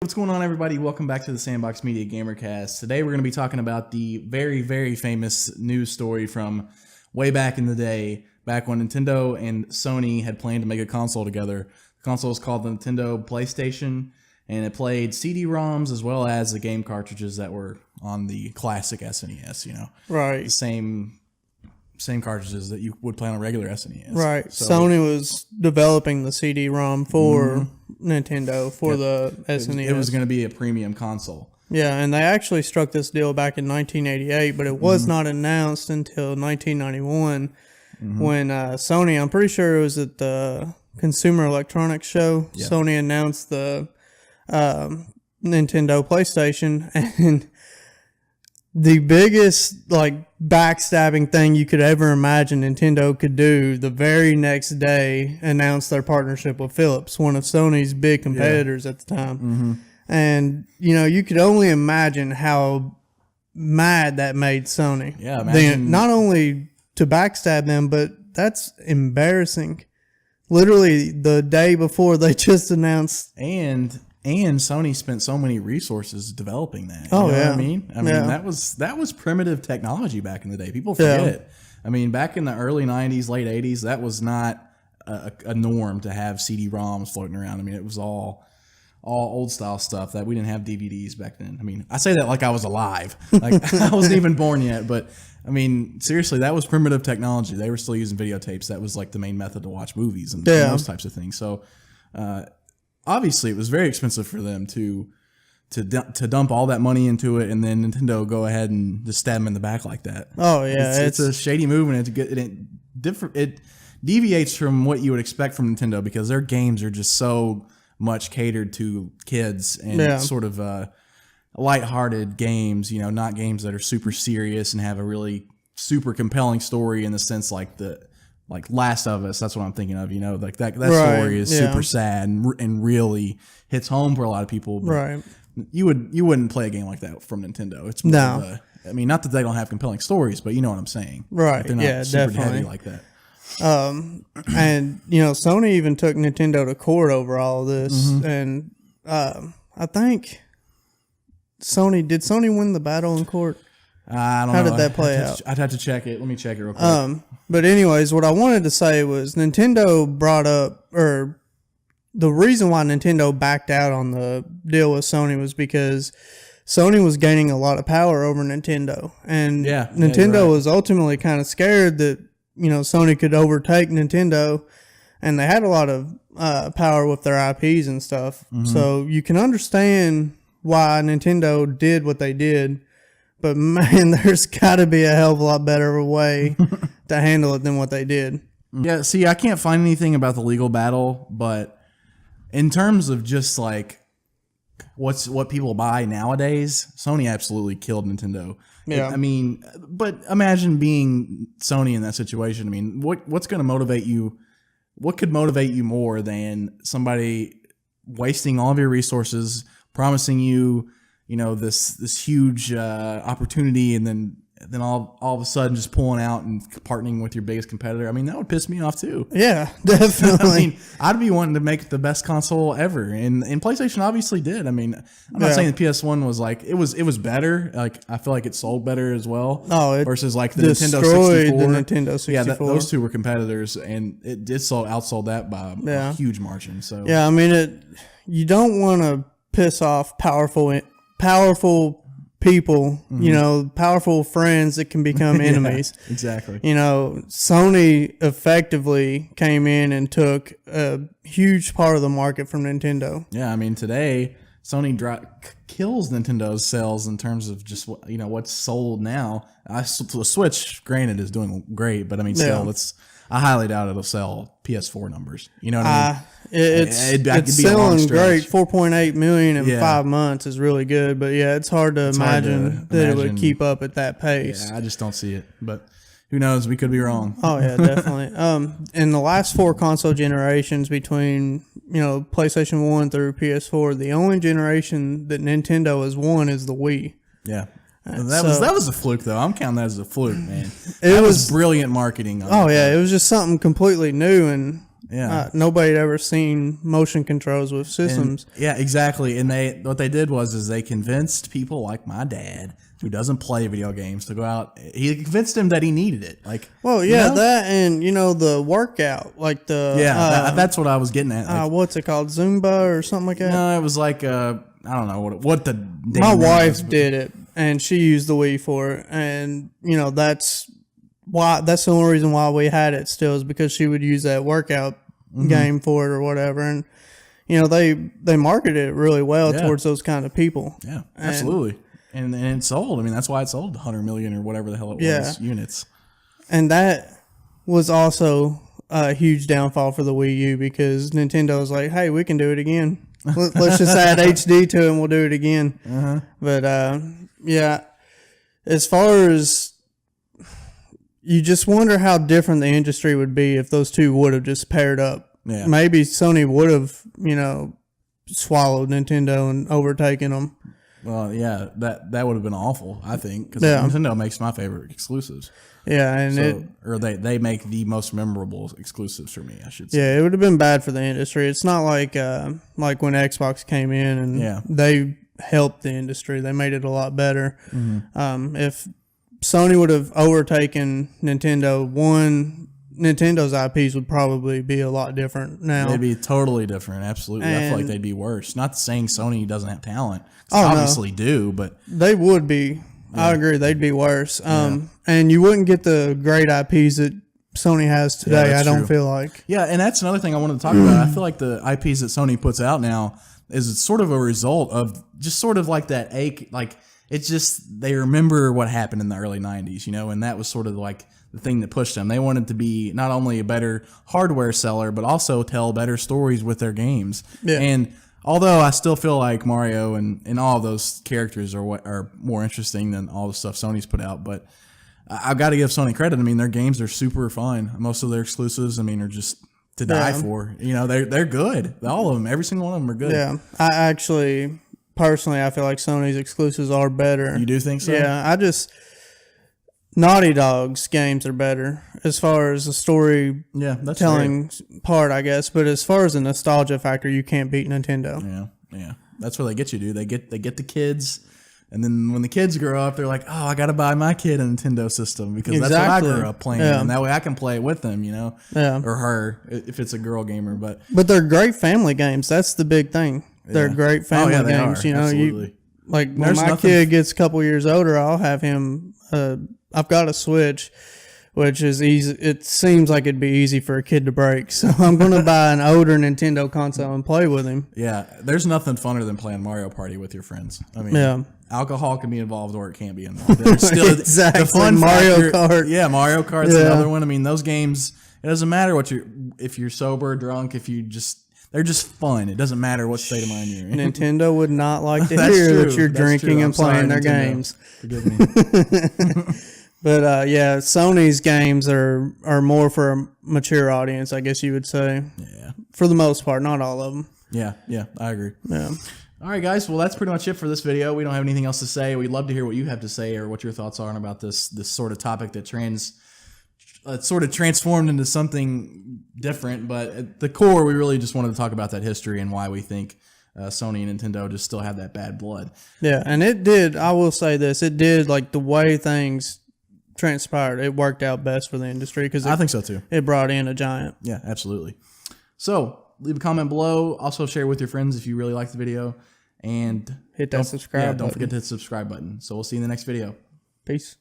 What's going on, everybody? Welcome back to the Sandbox Media Gamercast. Today we're going to be talking about the very, very famous news story from way back in the day, back when Nintendo and Sony had planned to make a console together. The console was called the Nintendo PlayStation, and it played CD-ROMs as well as the game cartridges that were on the classic SNES, Right. The same cartridges that you would play on a regular SNES. Right. So, Sony was developing the CD-ROM for Nintendo for the SNES. it was going to be a premium console. Yeah, and they actually struck this deal back in 1988, but it was not announced until 1991 when Sony, I'm pretty sure it was at the Consumer Electronics Show, Sony announced the Nintendo PlayStation, and the biggest backstabbing thing you could ever imagine Nintendo could do, the very next day announced their partnership with Philips, one of Sony's big competitors at the time. And you could only imagine how mad that made Sony. Yeah, imagine not only to backstab them, but that's embarrassing. Literally the day before they just announced. And Sony spent so many resources developing that. Oh, yeah. yeah. I mean, that was primitive technology back in the day. People forget it. I mean, back in the early 90s, late 80s, that was not a norm to have CD-ROMs floating around. I mean, it was all old style stuff that we didn't have DVDs back then. I mean, I say that like I was alive. Like I wasn't even born yet, but I mean, seriously, that was primitive technology. They were still using videotapes. That was like the main method to watch movies and those types of things. So, obviously, it was very expensive for them to dump all that money into it, and then Nintendo go ahead and just stab them in the back like that. Oh yeah, it's a shady move, and it deviates from what you would expect from Nintendo because their games are just so much catered to kids and sort of lighthearted games. Not games that are super serious and have a really super compelling story in the sense like Last of Us. That's what I'm thinking of. Like that story is super sad and really hits home for a lot of people. But you wouldn't play a game like that from Nintendo. It's more of a, I mean, not that they don't have compelling stories, but you know what I'm saying. Right. Like they're not super heavy like that. And Sony even took Nintendo to court over all of this, and I think did Sony win the battle in court? I don't know. How did that play out? I'd have to check it. Let me check it real quick. But anyways, what I wanted to say was Nintendo brought up, or the reason why Nintendo backed out on the deal with Sony was because Sony was gaining a lot of power over Nintendo, and Nintendo was ultimately kind of scared that Sony could overtake Nintendo, and they had a lot of power with their IPs and stuff. So you can understand why Nintendo did what they did. But man, there's got to be a hell of a lot better way to handle it than what they did. Yeah, see, I can't find anything about the legal battle, but in terms of just like what people buy nowadays, Sony absolutely killed Nintendo. Yeah, I mean, but imagine being Sony in that situation. I mean, what's going to motivate you? What could motivate you more than somebody wasting all of your resources, promising you this huge opportunity, and then all of a sudden just pulling out and partnering with your biggest competitor? I mean, that would piss me off too. Yeah, definitely. I mean, I'd be wanting to make the best console ever, and PlayStation obviously did. I mean, I'm not saying the PS1 was like it was better. Like I feel like it sold better as well. Oh, it versus like the Nintendo 64. The Nintendo 64. Yeah, those two were competitors, and it did outsold that by a huge margin. So yeah, I mean, you don't want to piss off powerful people, powerful friends that can become enemies. Exactly. Sony effectively came in and took a huge part of the market from Nintendo. Yeah, I mean, today Sony kills Nintendo's sales in terms of just what's sold now. The Switch, granted, is doing great, but I mean, still, I highly doubt it'll sell PS4 numbers. You know what I mean? It's selling great. 4.8 million in 5 months is really good, but it's hard to imagine that it would keep up at that pace. Yeah, I just don't see it, but who knows? We could be wrong. Oh yeah, definitely. In the last 4 console generations, between PlayStation 1 through PS4, the only generation that Nintendo has won is the Wii. Yeah. That was a fluke, though. I'm counting that as a fluke, man. It was brilliant marketing. It was just something completely new, and Yeah. Nobody had ever seen motion controls with systems. And, yeah, exactly. And what they did was they convinced people like my dad, who doesn't play video games, to go out. He convinced him that he needed it. Like, well, yeah, that and the workout, like that's what I was getting at. Like, what's it called, Zumba or something like that? No, it was like I don't know what the. My wife did it, and she used the Wii for it, and that's the only reason why we had it still, is because she would use that workout game for it or whatever, and they marketed it really well towards those kind of people. Yeah, absolutely. And it sold. I mean, that's why it sold 100 million or whatever the hell it was units. And that was also a huge downfall for the Wii U, because Nintendo was like, hey, we can do it again. Let's just add HD to it and we'll do it again. But as far as, you just wonder how different the industry would be if those two would have just paired up. Yeah. Maybe Sony would have, swallowed Nintendo and overtaken them. Well, yeah, that would have been awful, I think, because Nintendo makes my favorite exclusives. Yeah, and they make the most memorable exclusives for me, I should say. Yeah, it would have been bad for the industry. It's not like when Xbox came in and they helped the industry. They made it a lot better. If Sony would have overtaken Nintendo, Nintendo's IPs would probably be a lot different now. They'd be totally different, absolutely. I feel like they'd be worse. Not saying Sony doesn't have talent. Obviously do, but... They would be. Yeah. I agree. They'd be worse. And you wouldn't get the great IPs that Sony has today, I don't feel like. Yeah, and that's another thing I wanted to talk about. I feel like the IPs that Sony puts out now is sort of a result of just sort of like that ache. Like, it's just, they remember what happened in the early 90s, and that was sort of like the thing that pushed them. They wanted to be not only a better hardware seller, but also tell better stories with their games. Yeah. And although I still feel like Mario and all of those characters are more interesting than all the stuff Sony's put out, but I've got to give Sony credit. I mean, their games are super fun. Most of their exclusives, I mean, are just to die for. They're good. All of them, every single one of them are good. Yeah, personally, I feel like Sony's exclusives are better. You do think so? Yeah, Naughty Dog's games are better as far as the story telling part, I guess. But as far as the nostalgia factor, you can't beat Nintendo. Yeah. That's where they get you, dude. They get the kids, and then when the kids grow up, they're like, oh, I got to buy my kid a Nintendo system because that's what I grew up playing, and that way I can play it with them, or her if it's a girl gamer. But they're great family games. That's the big thing. They're great family games. Absolutely. When my kid gets a couple years older, I'll have him. I've got a Switch, which is easy. It seems like it'd be easy for a kid to break. So I'm going to buy an older Nintendo console and play with him. Yeah, there's nothing funner than playing Mario Party with your friends. I mean, alcohol can be involved or it can't be involved. There's still exactly. The fun Mario factor, Kart. Yeah, Mario Kart's another one. I mean, those games, it doesn't matter if you're sober, drunk, they're just fun. It doesn't matter what state of mind you're in. Nintendo would not like to hear that you're drinking and playing their games. Forgive me. But Sony's games are more for a mature audience, I guess you would say. Yeah. For the most part, not all of them. Yeah, I agree. Yeah. All right, guys. Well, that's pretty much it for this video. We don't have anything else to say. We'd love to hear what you have to say or what your thoughts are about this sort of topic that sort of transformed into something different. But at the core, we really just wanted to talk about that history and why we think Sony and Nintendo just still have that bad blood. Yeah, and it did. I will say this. It did, like, the way things transpired, it worked out best for the industry because I think so too. It brought in a giant. Yeah, absolutely. So leave a comment below. Also share with your friends if you really like the video, and hit that subscribe button. Don't forget to hit the subscribe button. So we'll see you in the next video. Peace.